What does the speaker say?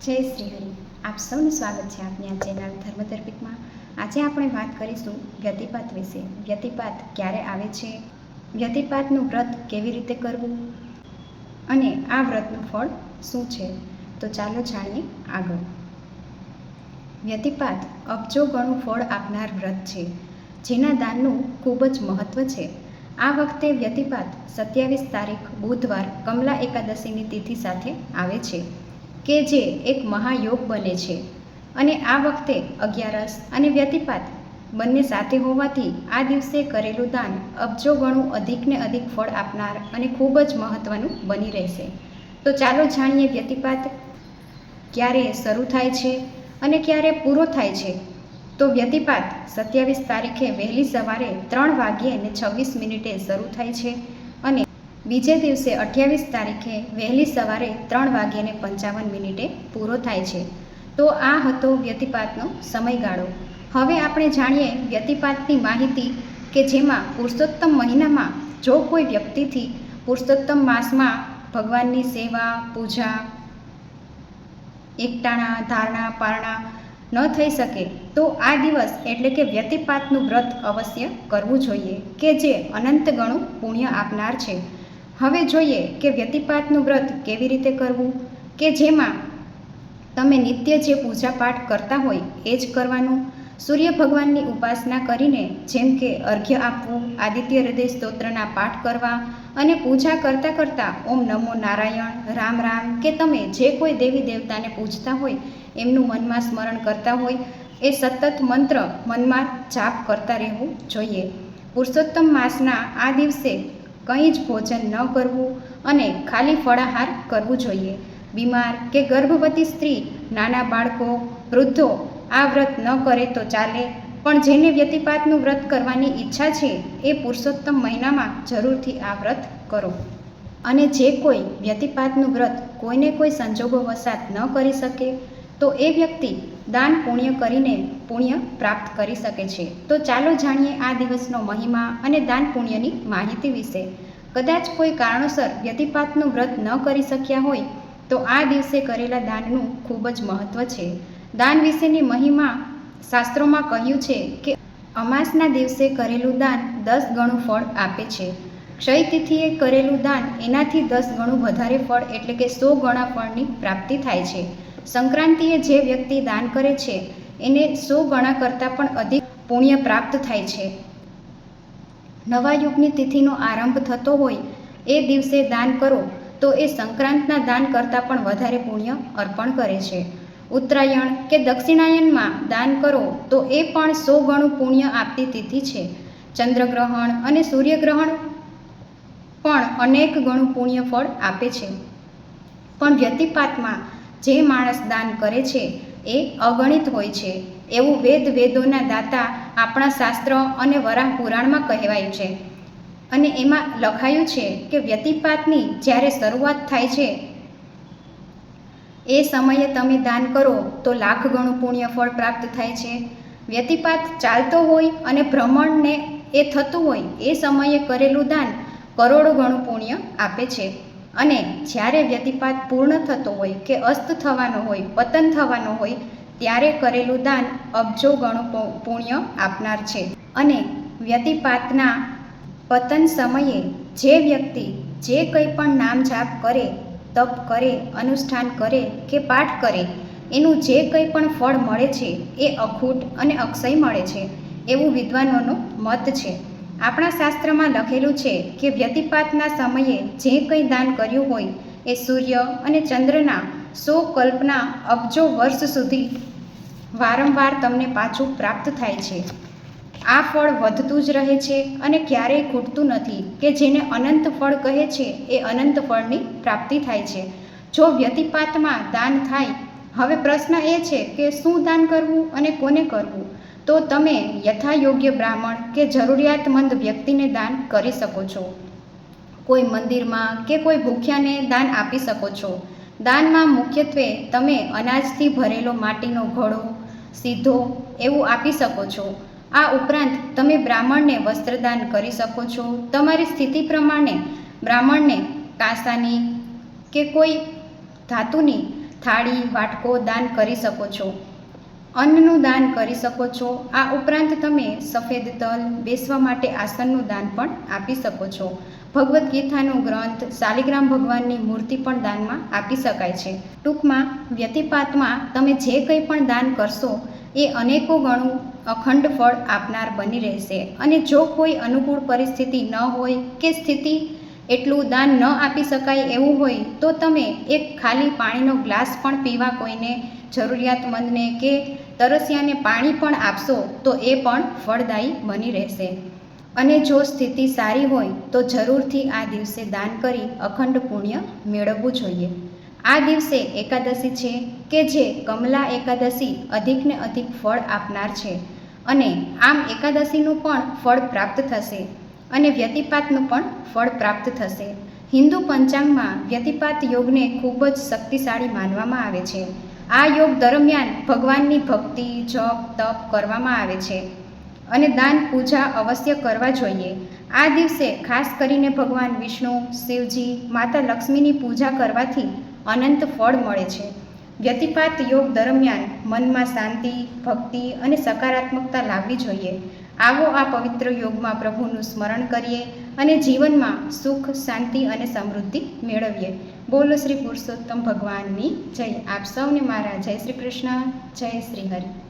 જય શ્રી હરિ. આપ સૌનું સ્વાગત છે આપની આ ચેનલ ધર્મદર્પિતમાં. આજે આપણે વાત કરીશું વ્યતિપાત વિશે. વ્યતિપાત ક્યારે આવે છે, વ્યતિપાતનું વ્રત કેવી રીતે કરવું અને આ વ્રતનું ફળ શું છે, તો ચાલો જાણીએ આગળ. વ્યતિપાત અબજો ગણું ફળ આપનાર વ્રત છે, જેના દાનનું ખૂબ જ મહત્વ છે. આ વખતે વ્યતિપાત 27 તારીખ બુધવાર કમલા એકાદશીની તિથિ સાથે આવે છે, કે જે એક મહાયોગ બને છે. અને આ વખતે અગિયારસ અને વ્યતિપાત બંને સાથે હોવાથી આ દિવસે કરેલું દાન અબજો ગણું અધિકને અધિક ફળ આપનાર અને ખૂબ જ મહત્વનું બની રહેશે. તો ચાલો જાણીએ વ્યતિપાત ક્યારે શરૂ થાય છે અને ક્યારે પૂરો થાય છે. તો વ્યતિપાત 27 તારીખે વહેલી સવારે 3:26 શરૂ થાય છે અને બીજે દિવસે 28 તારીખે વહેલી સવારે 3:55 પૂરો થાય છે. તો આ હતો વ્યતિપાતનો સમયગાળો. હવે આપણે જાણીએ વ્યતિપાતની માહિતી, કે જેમાં પુરુષોત્તમ મહિનામાં જો કોઈ વ્યક્તિથી પુરુષોત્તમ માસમાં ભગવાનની સેવા, પૂજા, એકટાણા, ધારણા, પારણા ન થઈ શકે તો આ દિવસ એટલે કે વ્યતિપાતનું વ્રત અવશ્ય કરવું જોઈએ, કે જે અનંત ગણું પુણ્ય આપનાર છે. હવે જોઈએ કે વ્યતિપાતનું વ્રત કેવી રીતે કરવું, કે જેમાં તમે નિત્ય જે પૂજાપાઠ કરતા હોય એ જ કરવાનું. સૂર્ય ભગવાનની ઉપાસના કરીને, જેમ કે અર્ઘ્ય આપવું, આદિત્ય હૃદય સ્તોત્રના પાઠ કરવા અને પૂજા કરતાં કરતાં ઓમ નમો નારાયણ, રામ રામ, કે તમે જે કોઈ દેવી દેવતાને પૂજતા હોય એમનું મનમાં સ્મરણ કરતા હોય એ સતત મંત્ર મનમાં જાપ કરતા રહેવું જોઈએ. પુરુષોત્તમ માસના આ દિવસે કંઈ જ ભોજન ન કરવું અને ખાલી ફળાહાર કરવું જોઈએ. બીમાર કે ગર્ભવતી સ્ત્રી, નાના બાળકો, વૃદ્ધો આ વ્રત ન કરે તો ચાલે, પણ જેને વ્યતિપાતનું વ્રત કરવાની ઈચ્છા છે એ પુરુષોત્તમ મહિનામાં જરૂરથી આ વ્રત કરો. અને જે કોઈ વ્યતિપાતનું વ્રત કોઈને કોઈ સંજોગો વસાત ન કરી શકે તો એ વ્યક્તિ દાન પુણ્ય કરીને પુણ્ય પ્રાપ્ત કરી શકે છે. તો ચાલો જાણીએ આ દિવસનો મહિમા અને દાન પુણ્યની માહિતી વિશે. કદાચ કોઈ કારણોસર વ્યતિપાતનું વ્રત ન કરી શક્યા હોય તો આ દિવસે કરેલા દાનનું ખૂબ જ મહત્વ છે. દાન વિશેની મહિમા શાસ્ત્રોમાં કહ્યું છે કે અમાસના દિવસે કરેલું દાન 10 ગણું ફળ આપે છે. ક્ષય તિથિએ કરેલું દાન એનાથી 10 ગણું વધારે ફળ એટલે કે 100 ગણા ફળની પ્રાપ્તિ થાય છે. સંક્રાંતિએ જે વ્યક્તિ દાન કરે છે એને 100 ગણા કરતાં પણ અધિક પુણ્ય પ્રાપ્ત થાય છે. નવા યુગની તિથિનો આરંભ થતો હોય એ દિવસે દાન કરો તો એ સંક્રાંતના દાન કરતાં પણ વધારે પુણ્ય અર્પણ કરે છે. ઉત્તરાયણ કે દક્ષિણાયનમાં દાન કરો તો એ પણ 100 ગણું પુણ્ય આપતી તિથિ છે. ચંદ્રગ્રહણ અને સૂર્યગ્રહણ પણ અનેક ગણું પુણ્ય ફળ આપે છે. પણ વ્યતિપાતમાં જે માણસ દાન કરે છે એ અગણિત હોય છે, એવું વેદોના દાતા આપણા શાસ્ત્ર અને વરાહ પુરાણમાં કહેવાયું છે. અને એમાં લખાયું છે કે વ્યતિપાતની જ્યારે શરૂઆત થાય છે એ સમયે તમે દાન કરો તો 1,00,000 ગણું પુણ્ય ફળ પ્રાપ્ત થાય છે. વ્યતિપાત ચાલતો હોય અને ભ્રમણને એ થતું હોય એ સમયે કરેલું દાન કરોડો ગણું પુણ્ય આપે છે. અને જ્યારે વ્યતિપાત પૂર્ણ થતો હોય કે અસ્ત થવાનો હોય, પતન થવાનો હોય ત્યારે કરેલું દાન અબજો ગણું પુણ્ય આપનાર છે. અને વ્યતિપાતના પતન સમયે જે વ્યક્તિ જે કંઈ પણ નામ જાપ કરે, તપ કરે, અનુષ્ઠાન કરે કે પાઠ કરે એનું જે કંઈ પણ ફળ મળે છે એ અખૂટ અને અક્ષય મળે છે, એવું વિદ્વાનોનો મત છે. આપણા શાસ્ત્રમાં લખેલું છે કે વ્યતિપાતના સમયે જે કંઈ દાન કર્યું હોય એ સૂર્ય અને ચંદ્રના 100 કલ્પના અબજો વર્ષ સુધી વારંવાર તમને પાછું પ્રાપ્ત થાય છે. આ ફળ વધતું જ રહે છે અને ક્યારેય ખૂટતું નથી, કે જેને અનંત ફળ કહે છે એ અનંત ફળની પ્રાપ્તિ થાય છે જો વ્યતિપાતમાં દાન થાય. હવે પ્રશ્ન એ છે કે શું દાન કરવું અને કોને કરવું? તો તમે યથાયોગ્ય બ્રાહ્મણ કે જરૂરિયાતમંદ વ્યક્તિને દાન કરી શકો છો. કોઈ મંદિરમાં કે કોઈ ભૂખ્યાને દાન આપી શકો છો. દાનમાં મુખ્યત્વે તમે અનાજથી ભરેલો માટીનો ઘડો, સીધો એવું આપી શકો છો. આ ઉપરાંત તમે બ્રાહ્મણને વસ્ત્રદાન કરી શકો છો. તમારી સ્થિતિ પ્રમાણે બ્રાહ્મણને કાંસાની કે કોઈ ધાતુની થાળી વાટકો દાન કરી શકો છો. અન્નનું દાન કરી શકો છો. આ ઉપરાંત તમે સફેદ તલ, બેસવા માટે આસનનું દાન પણ આપી શકો છો. ભગવદ્ ગીતાનો ગ્રંથ, શાલિગ્રામ ભગવાનની મૂર્તિ પણ દાનમાં આપી શકાય છે. ટૂંકમાં વ્યતિપાતમાં તમે જે કંઈ પણ દાન કરશો એ અનેકો ગણું અખંડ ફળ આપનાર બની રહેશે. અને જો કોઈ અનુકૂળ પરિસ્થિતિ ન હોય કે સ્થિતિ એટલું દાન ન આપી શકાય એવું હોય તો તમે એક ખાલી પાણીનો ગ્લાસ પણ પીવા કોઈને જરૂરિયાતમંદને કે તરસ્યાને પાણી પણ આપશો તો એ પણ ફળદાયી બની રહેશે. અને જો સ્થિતિ સારી હોય તો જરૂરથી આ દિવસે દાન કરી અખંડ પુણ્ય મેળવવું જોઈએ. આ દિવસે એકાદશી છે કે જે કમલા એકાદશી અધિકને અધિક ફળ આપનાર છે. અને આમ એકાદશીનું પણ ફળ પ્રાપ્ત થશે અને વ્યતિપાતનું પણ ફળ પ્રાપ્ત થશે. હિન્દુ પંચાંગમાં વ્યતિપાત યોગને ખૂબ જ શક્તિશાળી માનવામાં આવે છે. આ યોગ દરમિયાન ભગવાનની ભક્તિ, જપ, તપ કરવામાં આવે છે અને દાન પૂજા અવશ્ય કરવા જોઈએ. આ દિવસે ખાસ કરીને ભગવાન વિષ્ણુ, શિવજી, માતા લક્ષ્મીની પૂજા કરવાથી અનંત ફળ મળે છે. વ્યતિપાત યોગ દરમિયાન મનમાં શાંતિ, ભક્તિ અને સકારાત્મકતા લાવવી જોઈએ. આવો આ પવિત્ર યોગમાં પ્રભુનું સ્મરણ કરીએ અને જીવનમાં સુખ, શાંતિ અને સમૃદ્ધિ મેળવીએ. બોલો શ્રી પુરુષોત્તમ ભગવાનની જય. આપ સૌને મારા જય શ્રી કૃષ્ણ, જય શ્રી હરિ.